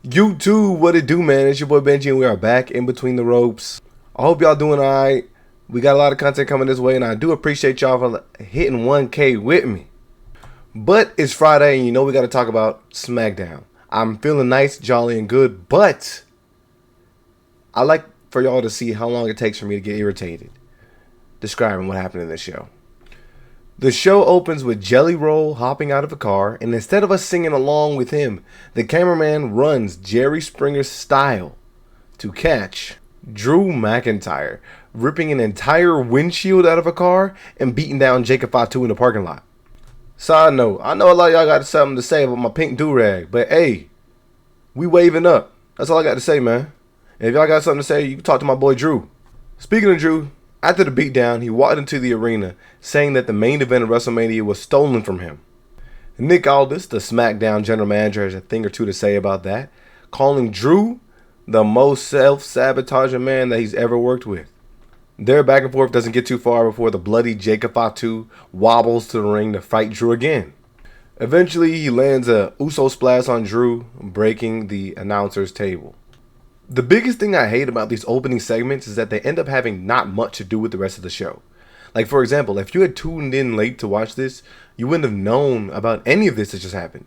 YouTube, what it do, man? It's your boy Benji, and we are back in between the ropes. I hope y'all doing alright. We got a lot of content coming this way, and I do appreciate y'all for hitting 1K with me. But it's Friday, and you know we got to talk about Smackdown. I'm feeling nice, jolly, and good, but I like for y'all to see how long it takes for me to get irritated describing what happened in this show. The show opens with Jelly Roll hopping out of a car, and instead of us singing along with him, the cameraman runs Jerry Springer style to catch Drew McIntyre ripping an entire windshield out of a car and beating down Jacob FATU in the parking lot. Side note, I know a lot of y'all got something to say about my pink do-rag, but hey, we waving up. That's all I got to say, man. And if y'all got something to say, you can talk to my boy Drew. Speaking of Drew, after the beatdown, he walked into the arena saying that the main event of WrestleMania was stolen from him. Nick Aldis, the SmackDown general manager, has a thing or two to say about that, calling Drew the most self-sabotaging man that he's ever worked with. Their back and forth doesn't get too far before the bloody Jacob FATU wobbles to the ring to fight Drew again. Eventually, he lands a Uso splash on Drew, breaking the announcer's table. The biggest thing I hate about these opening segments is that they end up having not much to do with the rest of the show. Like, for example, if you had tuned in late to watch this, you wouldn't have known about any of this that just happened.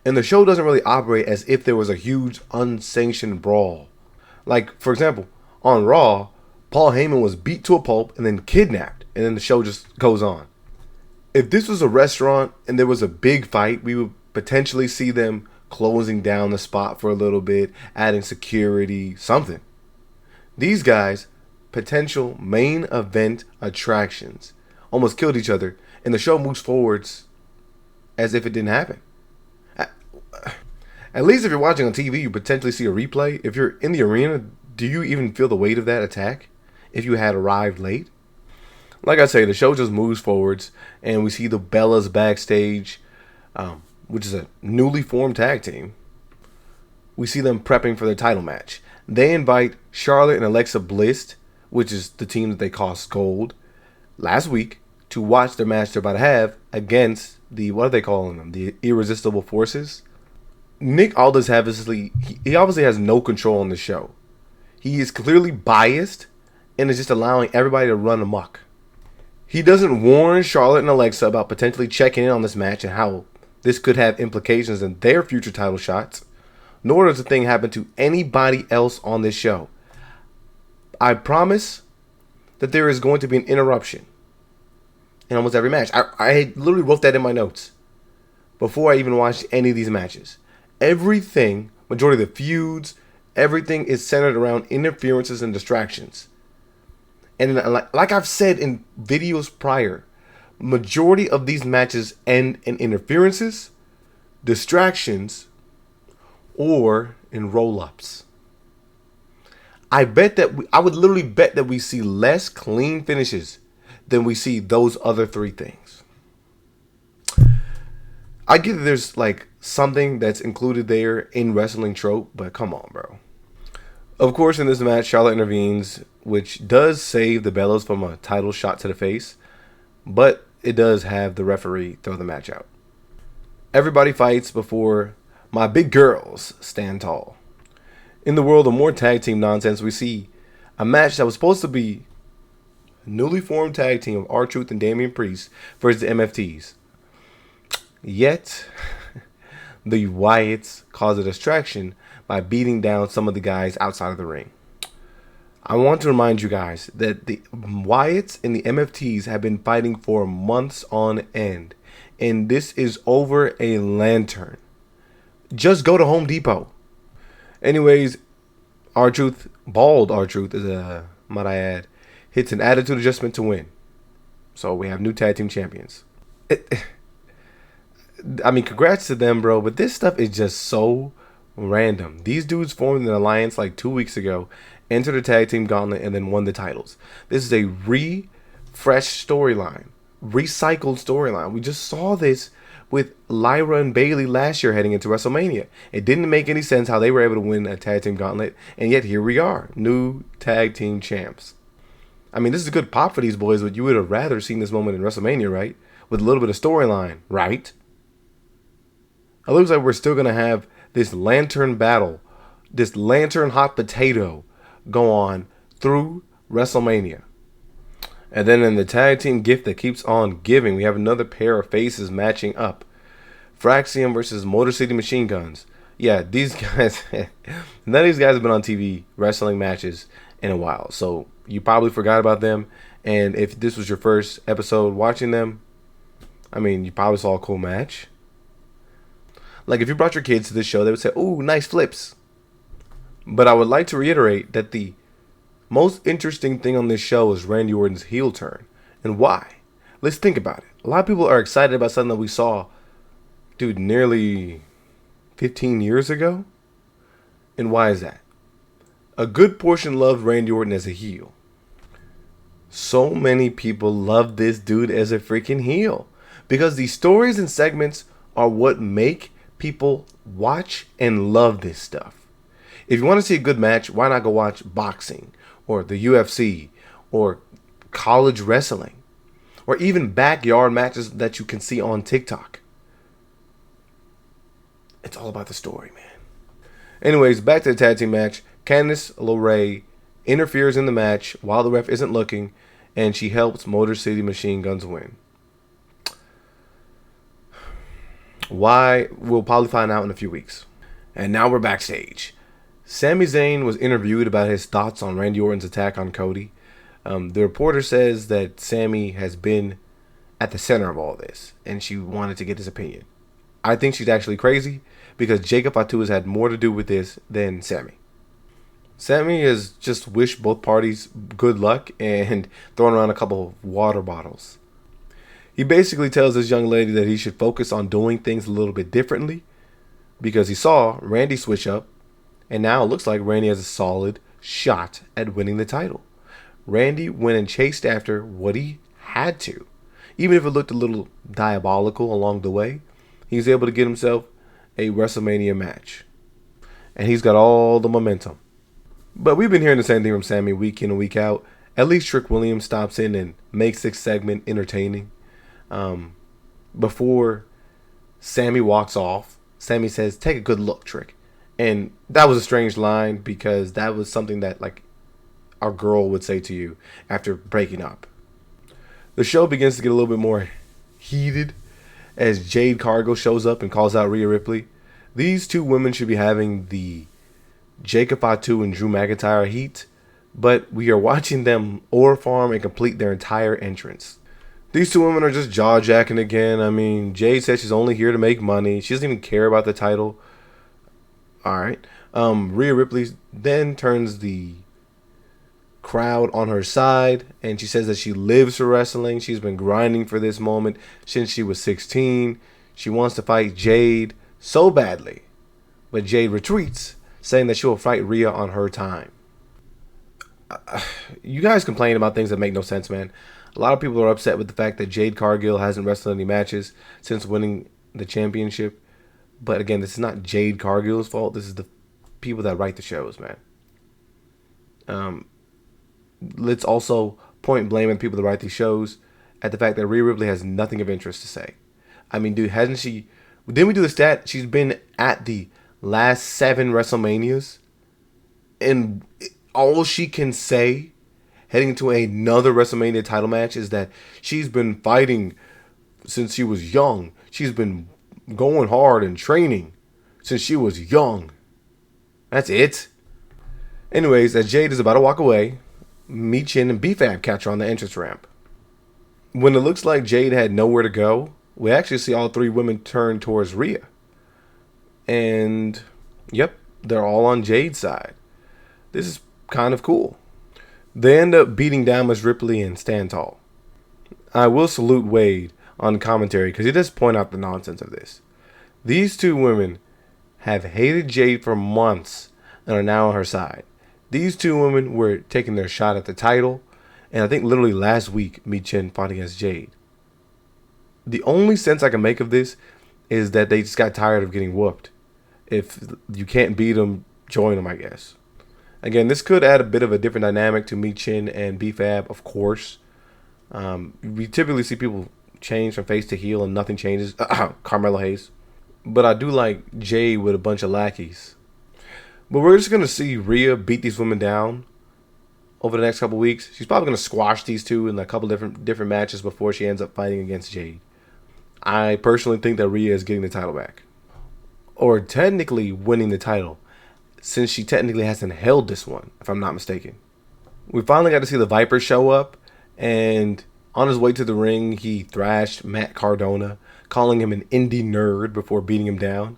And the show doesn't really operate as if there was a huge unsanctioned brawl. Like, for example, on Raw, Paul Heyman was beat to a pulp and then kidnapped, and then the show just goes on. If this was a restaurant and there was a big fight, we would potentially see them closing down the spot for a little bit, adding security, something. These guys, potential main event attractions, almost killed each other, and the show moves forwards as if it didn't happen. At least if you're watching on TV, you potentially see a replay. If you're in the arena, do you even feel the weight of that attack if you had arrived late? Like I say, the show just moves forwards, and we see the Bellas backstage, which is a newly formed tag team. We see them prepping for their title match. They invite Charlotte and Alexa Bliss, which is the team that they cost gold, last week to watch their match they're about to have against the, what are they calling them? The Irresistible Forces. Nick Aldis he obviously has no control on the show. He is clearly biased and is just allowing everybody to run amok. He doesn't warn Charlotte and Alexa about potentially checking in on this match and how this could have implications in their future title shots, nor does the thing happen to anybody else on this show. I promise that there is going to be an interruption in almost every match. I literally wrote that in my notes before I even watched any of these matches. Everything, majority of the feuds, everything is centered around interferences and distractions. And like I've said in videos prior, majority of these matches end in interferences, distractions, or in roll-ups. I would literally bet that we see less clean finishes than we see those other three things. I get that there's like something that's included there in wrestling trope, but come on, bro. Of course, in this match, Charlotte intervenes, which does save the Bellas from a title shot to the face, but it does have the referee throw the match out. Everybody fights before my big girls stand tall. In the world of more tag team nonsense, we see a match that was supposed to be a newly formed tag team of RTRUTH and Damian versus the MFTS. Yet, the Wyatts cause a distraction by beating down some of the guys outside of the ring. I want to remind you guys that the Wyatts and the MFTs have been fighting for months on end, and this is over a lantern. Just go to Home Depot. Anyways, RTRUTH, bald RTRUTH, is might I add, hits an attitude adjustment to win. So we have new tag team champions. I mean, congrats to them, bro, but this stuff is just so random. These dudes formed an alliance like 2 weeks ago, entered a tag team gauntlet, and then won the titles. This is a refreshed storyline, recycled storyline. We just saw this with Lyra and Bayley last year heading into WrestleMania. It didn't make any sense how they were able to win a tag team gauntlet, and yet here we are, new tag team champs. I mean, this is a good pop for these boys, but you would have rather seen this moment in WrestleMania, right? With a little bit of storyline, right? It looks like we're still going to have this lantern battle this lantern hot potato go on through WrestleMania. And then in the tag team gift that keeps on giving, we have another pair of faces matching up. FRAXIOM versus Motor City Machine Guns. Yeah, these guys, none of these guys have been on TV wrestling matches in a while. So you probably forgot about them. And if this was your first episode watching them, I mean, you probably saw a cool match. Like if you brought your kids to this show, they would say, "Ooh, nice flips." But I would like to reiterate that the most interesting thing on this show is Randy Orton's heel turn. And why? Let's think about it. A lot of people are excited about something that we saw, dude, nearly 15 years ago. And why is that? A good portion loved Randy Orton as a heel. So many people love this dude as a freaking heel. Because these stories and segments are what make people watch and love this stuff. If you want to see a good match, why not go watch boxing or the UFC or college wrestling or even backyard matches that you can see on TikTok? It's all about the story, man. Anyways, back to the tag team match. Candice LeRae interferes in the match while the ref isn't looking, and she helps Motor City Machine Guns win. Why? We'll probably find out in a few weeks. And now we're backstage. Sami Zayn was interviewed about his thoughts on Randy Orton's attack on Cody. The reporter says that Sami has been at the center of all this, and she wanted to get his opinion. I think she's actually crazy because Jacob FATU has had more to do with this than Sami. Sami has just wished both parties good luck and thrown around a couple of water bottles. He basically tells this young lady that he should focus on doing things a little bit differently because he saw Randy switch up, and now it looks like Randy has a solid shot at winning the title. Randy went and chased after what he had to. Even if it looked a little diabolical along the way, he was able to get himself a WrestleMania match. And he's got all the momentum. But we've been hearing the same thing from Sami week in and week out. At least Trick Williams stops in and makes this segment entertaining. Before Sami walks off, Sami says, "Take a good look, Trick." And that was a strange line because that was something that like our girl would say to you after breaking up. The show begins to get a little bit more heated as Jade Cargill shows up and calls out Rhea Ripley. These two women should be having the Jacob FATU and Drew McIntyre heat, but we are watching them ore farm and complete their entire entrance. These two women are just jaw-jacking again. I mean, Jade says she's only here to make money. She doesn't even care about the title. Alright. Rhea Ripley then turns the crowd on her side, and she says that she lives for wrestling. She's been grinding for this moment since she was 16. She wants to fight Jade so badly, but Jade retreats, saying that she will fight Rhea on her time. You guys complain about things that make no sense, man. A lot of people are upset with the fact that Jade Cargill hasn't wrestled any matches since winning the championship. But again, this is not Jade Cargill's fault. This is the people that write the shows, man. Let's also point blame at the people that write these shows at the fact that Rhea Ripley has nothing of interest to say. I mean, dude, hasn't she? Didn't we do the stat? She's been at the last 7 WrestleManias, and all she can say heading into another WrestleMania title match is that she's been fighting since she was young. She's been going hard and training since she was young. That's it. Anyways, as Jade is about to walk away, MICHIN and BFAB catch her on the entrance ramp. When it looks like Jade had nowhere to go, we actually see all 3 women turn towards Rhea. And, yep, they're all on Jade's side. This is kind of cool. They end up beating down Miss Ripley and stand tall. I will salute Wade on commentary because he does point out the nonsense of this. These 2 women have hated Jade for months and are now on her side. These 2 women were taking their shot at the title, and I think literally last week MICHIN fought against Jade. The only sense I can make of this is that they just got tired of getting whooped. If you can't beat them, join them, I guess. Again, this could add a bit of a different dynamic to MICHIN and BFAB, of course. We typically see people change from face to heel and nothing changes. Carmelo Hayes. But I do like Jade with a bunch of lackeys. But we're just going to see Rhea beat these women down over the next couple weeks. She's probably going to squash these two in a couple different matches before she ends up fighting against Jade. I personally think that Rhea is getting the title back. Or technically winning the title, since she technically hasn't held this one, if I'm not mistaken. We finally got to see the Viper show up, and on his way to the ring, he thrashed Matt Cardona, calling him an indie nerd before beating him down.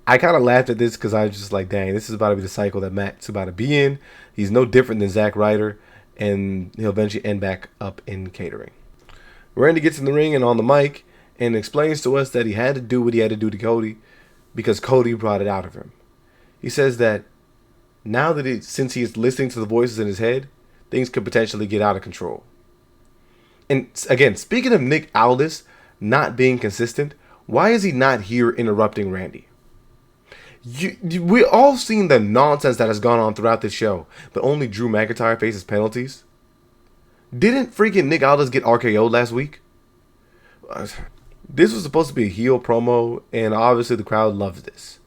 I kind of laughed at this because I was just like, dang, this is about to be the cycle that Matt's about to be in. He's no different than Zack Ryder, and he'll eventually end back up in catering. Randy gets in the ring and on the mic and explains to us that he had to do what he had to do to Cody because Cody brought it out of him. He says that now that since he is listening to the voices in his head, things could potentially get out of control. And again, speaking of Nick Aldis not being consistent, why is he not here interrupting Randy? We all seen the nonsense that has gone on throughout this show, but only Drew McIntyre faces penalties. Didn't freaking Nick Aldis get RKO'd last week? This was supposed to be a heel promo, and obviously the crowd loves this.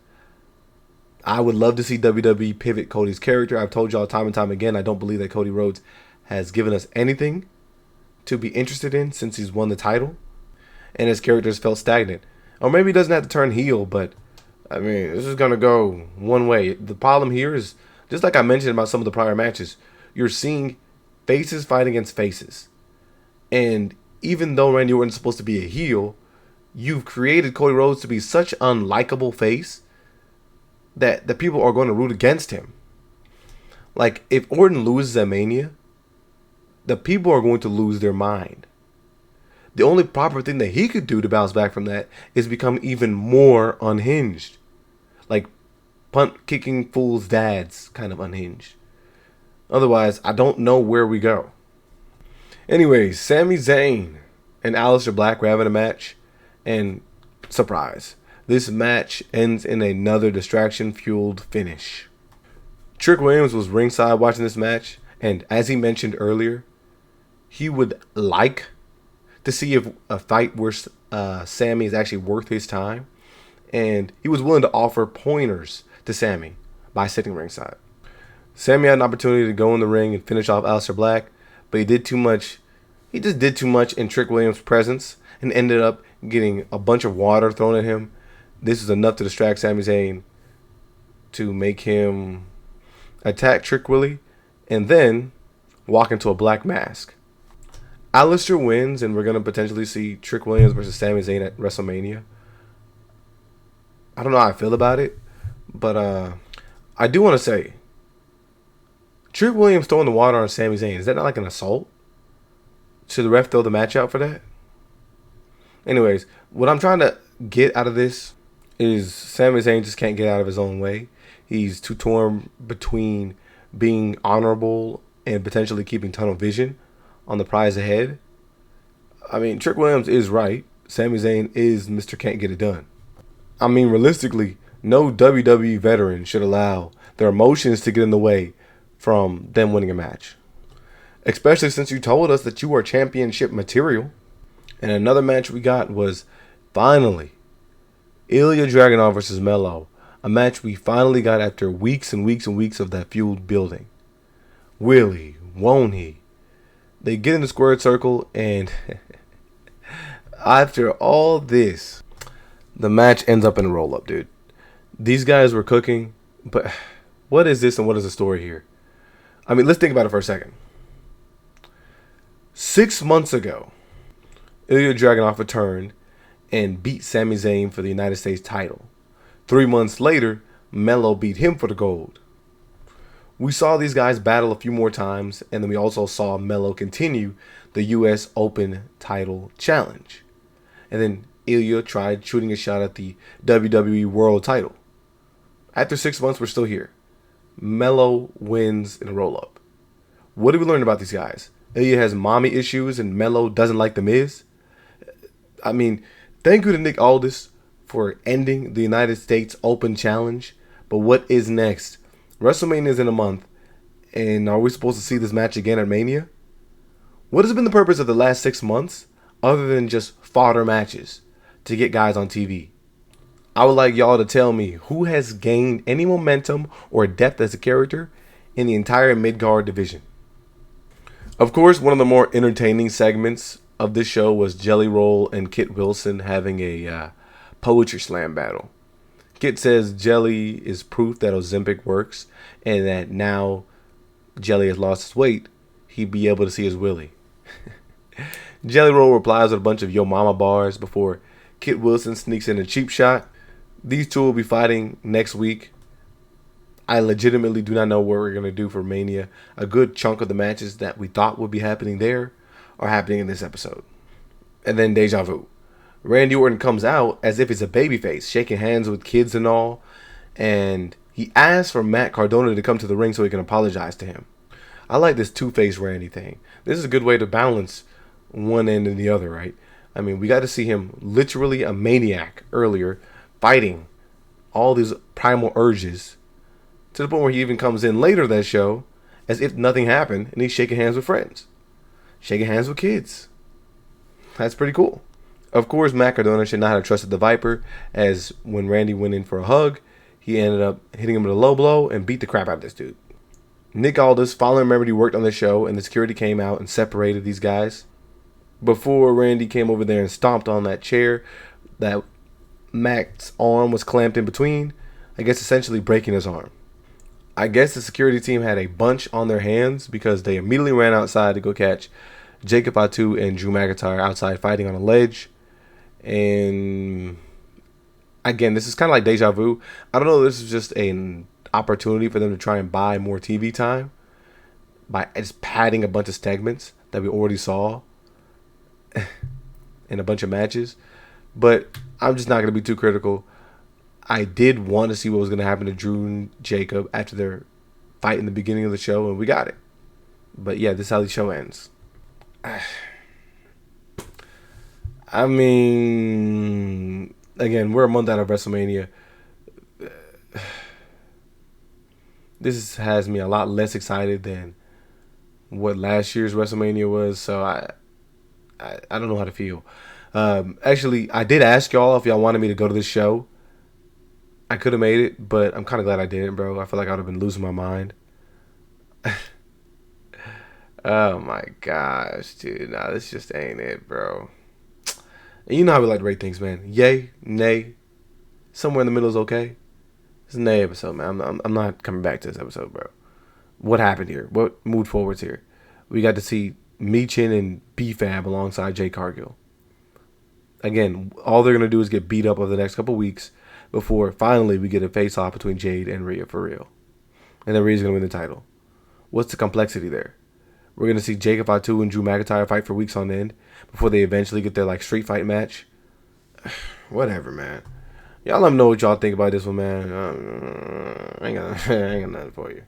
I would love to see WWE pivot Cody's character. I've told y'all time and time again, I don't believe that Cody Rhodes has given us anything to be interested in since he's won the title, and his character's felt stagnant. Or maybe he doesn't have to turn heel, but I mean, this is going to go one way. The problem here is, just like I mentioned about some of the prior matches, you're seeing faces fight against faces. And even though Randy Orton's supposed to be a heel, you've created Cody Rhodes to be such an unlikable face that the people are going to root against him. Like, if Orton loses at Mania, the people are going to lose their mind. The only proper thing that he could do to bounce back from that is become even more unhinged. Like punt kicking fools' dads kind of unhinged. Otherwise, I don't know where we go. Anyways, Sami Zayn and Aleister Black were having a match. And surprise, this match ends in another distraction-fueled finish. Trick Williams was ringside watching this match. And as he mentioned earlier, he would like to see if a fight where Sami is actually worth his time. And he was willing to offer pointers to Sami by sitting ringside. Sami had an opportunity to go in the ring and finish off Aleister Black, but he did too much. He just did too much in Trick Williams' presence and ended up getting a bunch of water thrown at him. This is enough to distract Sami Zayn to make him attack Trick Willie and then walk into a black mask. Aleister wins, and we're going to potentially see Trick Williams versus Sami Zayn at WrestleMania. I don't know how I feel about it, but I do want to say, Trick Williams throwing the water on Sami Zayn, is that not like an assault? Should the ref throw the match out for that? Anyways, what I'm trying to get out of this is Sami Zayn just can't get out of his own way. He's too torn between being honorable and potentially keeping tunnel vision on the prize ahead. I mean, Trick Williams is right. Sami Zayn is Mr. Can't Get It Done. I mean, realistically, no WWE veteran should allow their emotions to get in the way from them winning a match. Especially since you told us that you are championship material. And another match we got was finally ILJA Dragunov versus Melo. A match we finally got after weeks and weeks and weeks of that feud building. Will he? Won't he? They get in the squared circle, and after all this, the match ends up in a roll-up, dude. These guys were cooking, but what is this and what is the story here? I mean, let's think about it for a second. 6 months ago, ILJA Dragunov returned and beat Sami Zayn for the United States title. 3 months later, Melo beat him for the gold. We saw these guys battle a few more times, and then we also saw Melo continue the US Open title challenge. And then ILJA tried shooting a shot at the WWE World title. After 6 months, we're still here. Melo wins in a roll-up. What did we learn about these guys? ILJA has mommy issues and Melo doesn't like The Miz. I mean, thank you to Nick Aldis for ending the United States Open Challenge. But what is next? WrestleMania is in a month. And are we supposed to see this match again at Mania? What has been the purpose of the last 6 months other than just fodder matches to get guys on TV? I would like y'all to tell me who has gained any momentum or depth as a character in the entire mid-card division. Of course, one of the more entertaining segments of this show was Jelly Roll and KITT Wilson having a poetry slam battle. KITT says Jelly is proof that Ozempic works and that now Jelly has lost his weight, he'd be able to see his willy. Jelly Roll replies with a bunch of Yo Mama bars before KITT Wilson sneaks in a cheap shot. These two will be fighting next week. I legitimately do not know what we're going to do for Mania. A good chunk of the matches that we thought would be happening there are happening in this episode. And then Deja Vu. Randy Orton comes out as if he's a babyface, shaking hands with kids and all. And he asks for Matt Cardona to come to the ring so he can apologize to him. I like this two-face Randy thing. This is a good way to balance one end and the other, right? I mean, we got to see him literally a maniac earlier, fighting all these primal urges, to the point where he even comes in later that show as if nothing happened and he's shaking hands with friends, shaking hands with kids. That's pretty cool. Of course, Matt Cardona should not have trusted the Viper, as when Randy went in for a hug, he ended up hitting him with a low blow and beat the crap out of this dude. Nick Aldis finally remembered he worked on the show, and the security came out and separated these guys before Randy came over there and stomped on that chair that Mac's arm was clamped in between, I guess essentially breaking his arm. I guess the security team had a bunch on their hands because they immediately ran outside to go catch Jacob FATU and Drew McIntyre outside fighting on a ledge. And again, this is kind of like Deja Vu. I don't know if this is just an opportunity for them to try and buy more TV time by just padding a bunch of segments that we already saw in a bunch of matches. But I'm just not going to be too critical. I did want to see what was going to happen to Drew and Jacob after their fight in the beginning of the show, and we got it. But yeah, this is how the show ends. I mean, again, we're a month out of WrestleMania. This has me a lot less excited than what last year's WrestleMania was, so I don't know how to feel. Actually, I did ask y'all if y'all wanted me to go to this show. I could have made it, but I'm kind of glad I didn't, bro. I feel like I would have been losing my mind. Oh, my gosh, dude. Nah, this just ain't it, bro. And you know how we like to rate things, man. Yay, nay, somewhere in the middle is okay. It's a nay episode, man. I'm not coming back to this episode, bro. What happened here? What moved forwards here? We got to see MICHIN and BFAB alongside Jade Cargill. Again, all they're going to do is get beat up over the next couple weeks before finally we get a face-off between Jade and Rhea for real. And then Rhea's going to win the title. What's the complexity there? We're going to see Jacob FATU and Drew McIntyre fight for weeks on end before they eventually get their like street fight match. Whatever, man. Y'all let me know what y'all think about this one, man. I ain't got nothing for you.